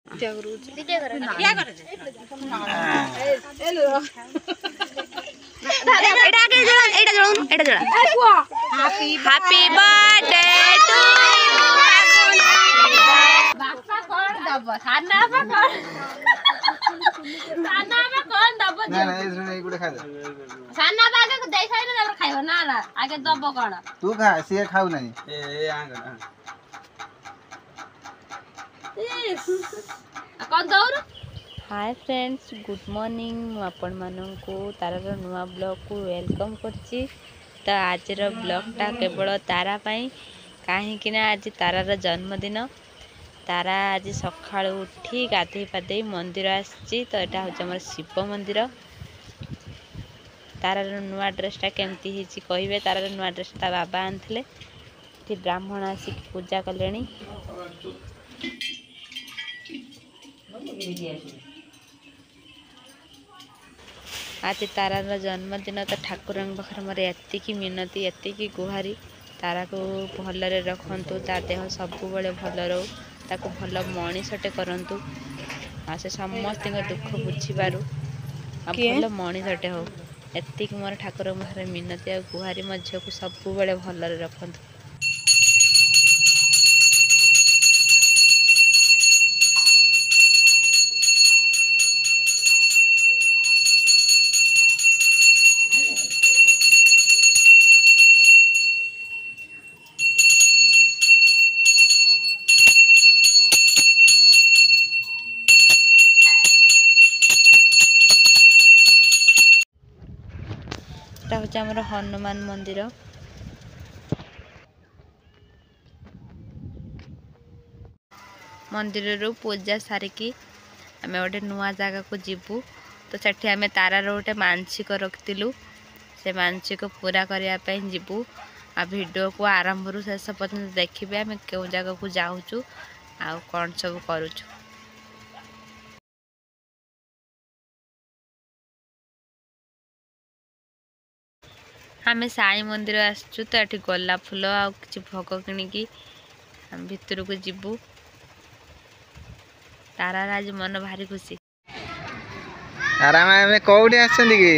Happy birthday to बापा कौन दब खाना पे कौन दब ना ना इसने एक गुडे खा दे खाना आगे देई खाइ ना खाइबो ना ना आगे दब कोन तू खा से खाउ नहीं ए आंग कौन दौर। हाय फ्रेंड्स गुड मॉर्निंग आपण मानू तारार नुआ ब्लॉग को वेलकम करछि। तो आज ब्लॉगटा केवल तारा पाई कहीं आज तारार जन्मदिन। तारा आज सकाळ उठी गाधे पाधे मंदिर आसी। तो यहाँ हूँ आम शिव मंदिर। तारार नुआ ड्रेसटा केमती होती कहे। तारार नुआ ड्रेस ता बाबा आनते ब्राह्मण आसिक पूजा कले। आज तारार जन्मदिन। तो ठाकुर पाखे मोर एति मिनती एति गुहारी तारा को भलरे रखंतु ता देह सबु बड़े भल रो ताको भल मनीषटे करंतु आ से समस्त दुख बुझी पारु आ भल मनीषटे हो एति मोर ठाकुर पाखे मिनती आ गुहारी मो झील को सबु बड़े भलरे रखंतु। हूँ आमर हनुमान मंदिर। मंदिर रू पूजा सारिकी आम गोटे नुआ जगह को जीवु। तो सेठी आम तारार गोटे मानसिक रखिलु से मानसिक पूरा करने जीवु। आ वीडियो को आरंभ रू शेष पर्यंत देखिए आम क्यों जगह को जाऊँ आ कौन सब करुचु। आम साई मंदिर आसचु। तो ये गोला फूल आ कि भोग किणिकी भितर को जीवु। तारार आज मन भारी खुशी। आराम में कौड़ी आछन कि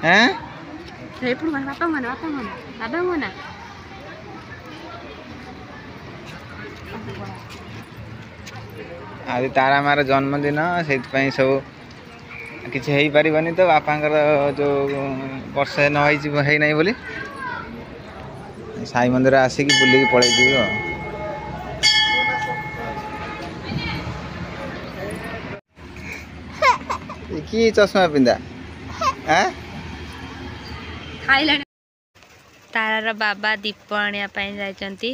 हैं हे पुर मन बापा मन बाबा मन आज तारा मार जन्मदिन से सब किसी हो पारनी। तो बापांकर जो वर्ष न नहीं बोली साई मंदिर आसिक बुलिक पलि जी। कि चश्मा पिंधा तारार बाबा दीप आने जाती।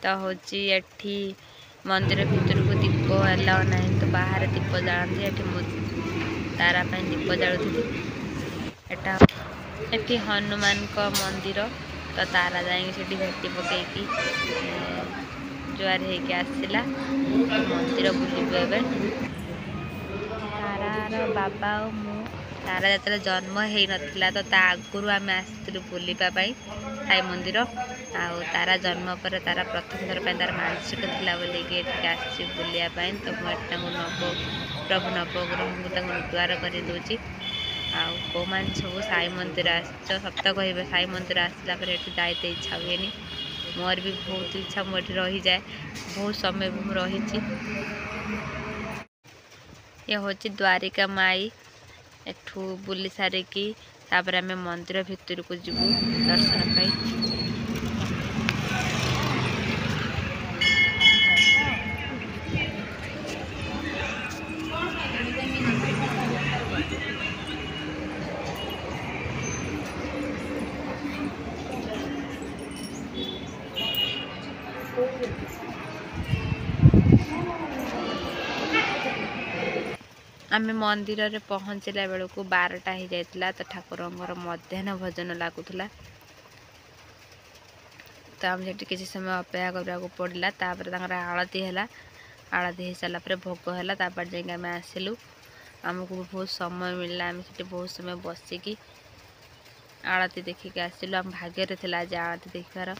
तो हूँ एठी मंदिर भितर को दीप एलाउ ना। तो बाहर दीप जाती ये तारा दीप जालुली। एटी हनुमान का मंदिर। तो तारा जाए भेटी पकईकी जुआर होके आसला मंदिर बुलबू। एवं तारार बाबा और मु तारा जो जन्म हो नाला तो आगुरी आम आसलु बुलवाई साई मंदिर। तारा जन्म पर तारा प्रथम थर तार मानसिक था बोलिकी बुलापाई। तो मुझे नव प्रभु नवग्रह को द्वार कर दूची। कौ मान सब साई मंदिर आस सत कहे साई मंदिर आसला जाते इच्छा हुए। मोर भी बहुत इच्छा मुझे रही जाए बहुत समय भी रही। ये हूँ द्वारिका माई। एठू बुली सारिकी तापर आम मंदिर भितर को जीवु दर्शन पाई। आम मंदिर रे पहुँचला बेलू 12टा हो जाता। तो ठाकुर मध्याह्न भोजन लगुला। तो आम से किसी समय अपेक्षा करने पड़ा। तापर आलती है आलती हो सारापर भोग है तापर जाए आम आसलु। आमको बहुत समय मिलला आम से बहुत समय बसिकी आलती देखिक आसलु। आम भाग्य थे आज आलती देखार।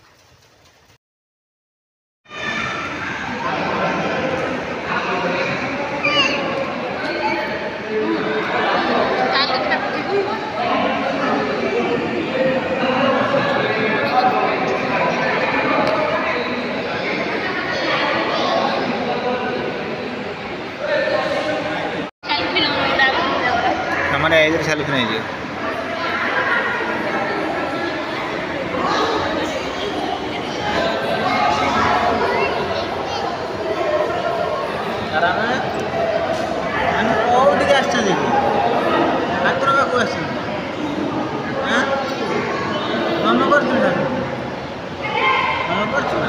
ଏଇଥିରେ ସେଲ୍ଫି ନେଇଯିବ। କୋଉଠିକି ଆସିଛନ୍ତି କି ଠାକୁର ପାଖକୁ ଆସିଛନ୍ତି ମନ କରୁଛୁ ନା ମନ କରୁଛୁ ନା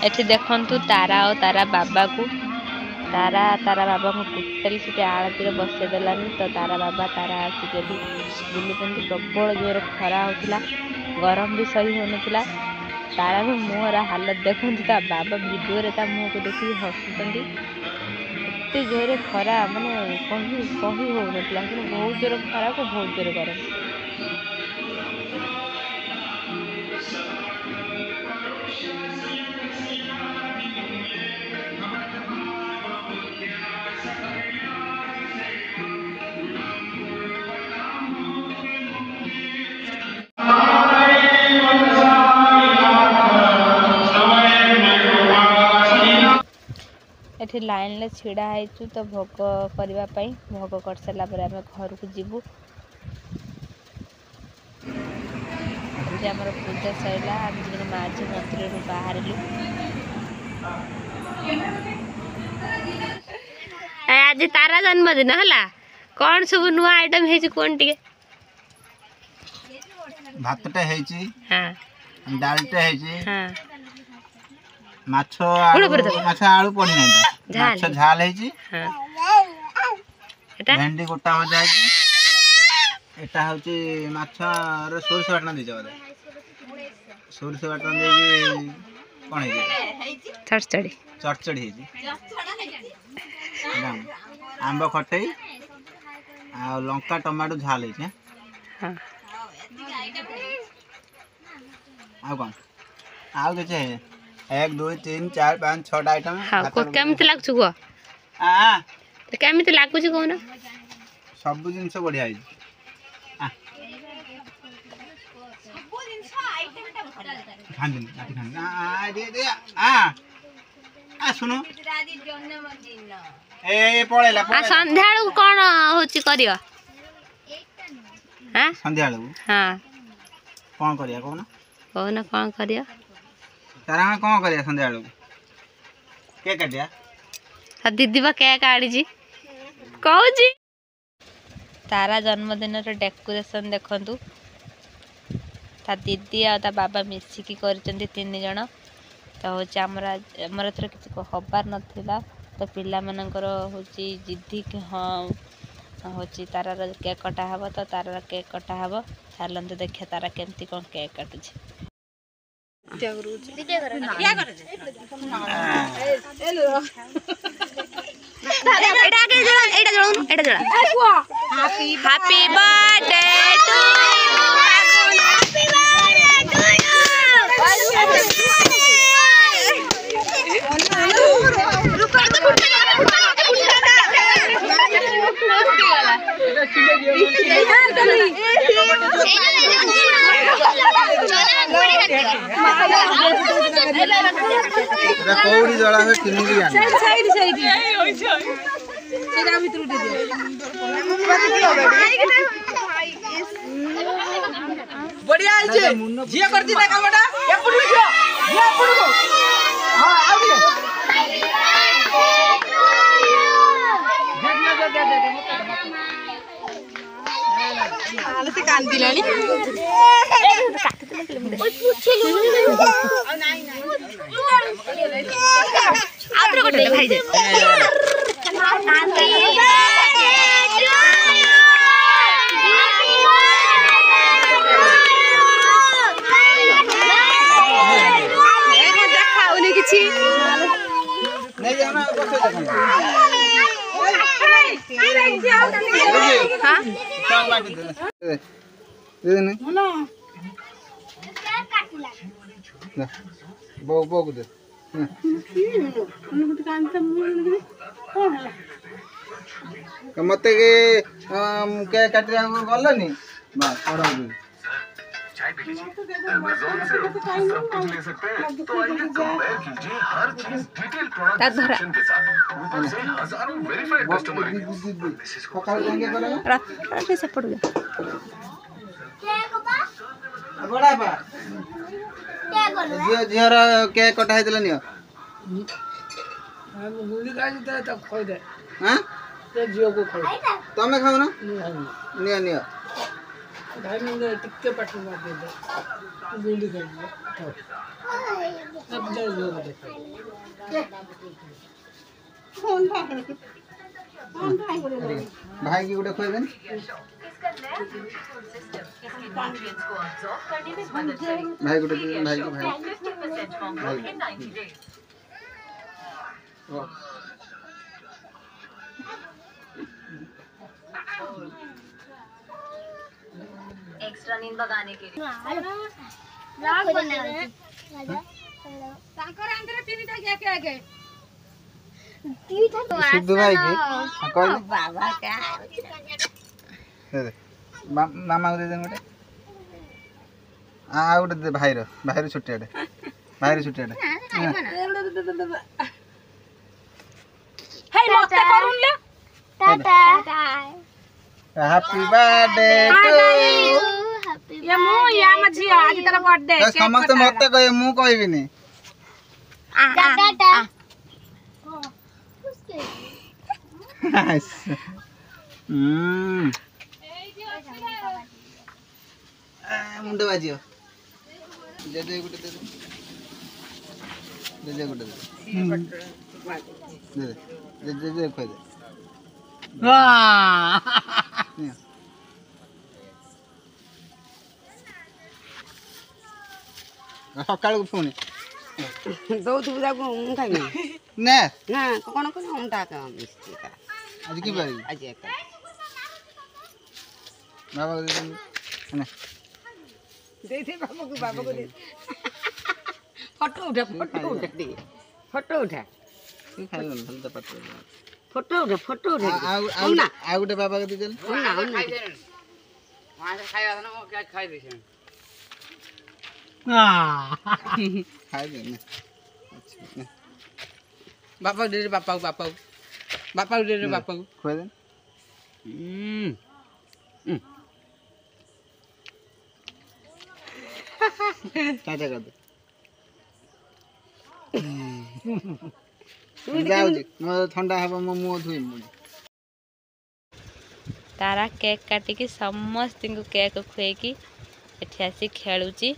एठी देखंतु तारा और तारा बाबा को तारा तारा बाबा को टोटली से आरती बसई देलानी तो तारा बाबा तारा आसिक बुलुचंती प्रबल जोर खरा होता गरम भी सही होना तारा मुहर हालत देखते बाबा भिडियो मुँह को देखिए हसुँच एत जोर खरा माने कही कही हो बहुत जोर खरा को बहुत जोर गरम एठी लाइन ले छिड़ा हैचु तो भोग करबा पई भोग कर सला पर हम घर को जीवु जे हमर पूजा सैला हम जे माझी मंदिर रु बाहर लु आज तारा जन्मदिन हला कौन सब नुआ आइटम है कोन टिके भातटा है छी हां डालटा है छी हां माछो आलू पड़ी नहीं माछ झाल है छी हां एटा भेंडी गोटा हो जाय छी एटा होची माछ रे सोरस बाटना दे जाबा सोरस बाटना दे कोन है चढ़चड़ी चढ़चड़ी है छी आंबा खटई आ लंका टमाटो झाल है छी हां आ कोन आउ के छै 1 2 3 4 5 6 आइटम हां को केमति लागछु गो हां तो केमति लागछु कोन सब जिंस बढ़िया है सब जिंस आइटम ता खान आ दे आ सुनो दादी जन्मदिन ए पळेला आ संध्या कोन होची करियो हां संध्या हां कोन करिया कोन कोन करियो तारा कोन करिया संध्या के कटिया दीदी बा केक आड़ी जी कहू जी तारा जन्मदिन डेकोरेशन देखंतु ता दीदी आ ता बाबा मिसिकी करचंती 3 जण तो होची हमर थर किछ हबार नथिला तो पिला मानकर होची जिद्दी कि हां होची तारा केक कटा हबो तो तारा केक कटा हबो चलंतु देखिया तारा केमती कोन केक काटु छी वीडियो करो क्या करो एटा जळन happy birthday to you happy birthday कौड़ी जला है किनी की जान साइड सेटा भीतर उठे दियो बढ़िया है जे जिया करती ना कामटा एपुड लिखो जिया एपुड को हां आ दिए आले से कान दिलानी ओय पूछिलु आ नाही आउटर कोटे भाई जे देखाउनी किछि नहीं जाना बसे हां सांग बाटी दे दे नहीं नो बो को दे मत के काटिया गलनी बस पढ़ा चाय पी लीजिए अमेज़न से सब कुछ ले सकते हैं तो आइए कंपेयर कीजिए हर चीज डिटेल प्रोडक्ट डिस्क्रिप्शन के साथ ऊपर से हजारों वेरीफाइड कस्टमर रात से पड़ गया बड़ा बा झीर के कटा है नियो हाँ तमें खाओ ना नियो नियो भाई की गोटे खोदेन भाई गोटे भाई को भाई एक्स्ट्रा नींद भगाने के लिए सिद्धू भाई की कौन बाबा का दे दे मामा को दे दे गोटे आ गोटे दे भाई रो छुट्टियाटे भाई रो छुट्टियाटे हे मते करून ले टाटा हैप्पी बर्थडे टू ये मु या मझी आज तेरा बर्थडे तो समस्त मते कहे मु कहबिनी टाटा मुंडे बाजियो दे दे गुटे दे दे गुटे दे दे दे दे खोय दे सकाळ को फोन दौड़ जाको ମୁଁ ଖାଇବି ना ନା କ'ଣ କ'ଣ ଅଣ୍ଡା ମିଶିକା आज की बारी ଆଜି ଏକା बाबा को दे ना ଦେଇଦେ ବାବାକୁ ଦେ ଫଟୋ ଉଠା ଟିକେ ଫଟୋ ଉଠା तू खाइ न भल त पत्र ଫଟୋ ଉଠା आ गुटे बाबा को दे चल ଖାଇବା ନା ମୁଁ ଖାଇ ଦେଇଛି खाइ दे ना ବାପା ଦେ ବାପାକୁ ଦେ ବାପାକୁ खोय दे टाटा कर दे जाउजी म ठंडा हबो म मुंह धुई मुड़ी तारा केक काटिकी समस्त को केक खुएकी एठी आसी खेलुची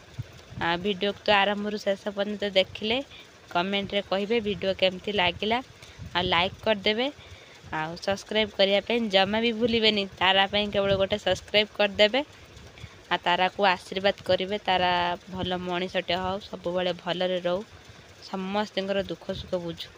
वीडियो तो आरंभ शेष पर्यंत देखिले कमेंट रे कहिबे वीडियो केमती लागिला आ लाइक कर देबे आ सब्सक्राइब करिया पे जमा भी भूलिबेनी तारा पे केवल गोटे सब्सक्राइब कर देबे आ तारा को आशीर्वाद करिवे तारा भल मणिषटे हो सब बेले भलरे रहू समस्त दुख सुख बुझू।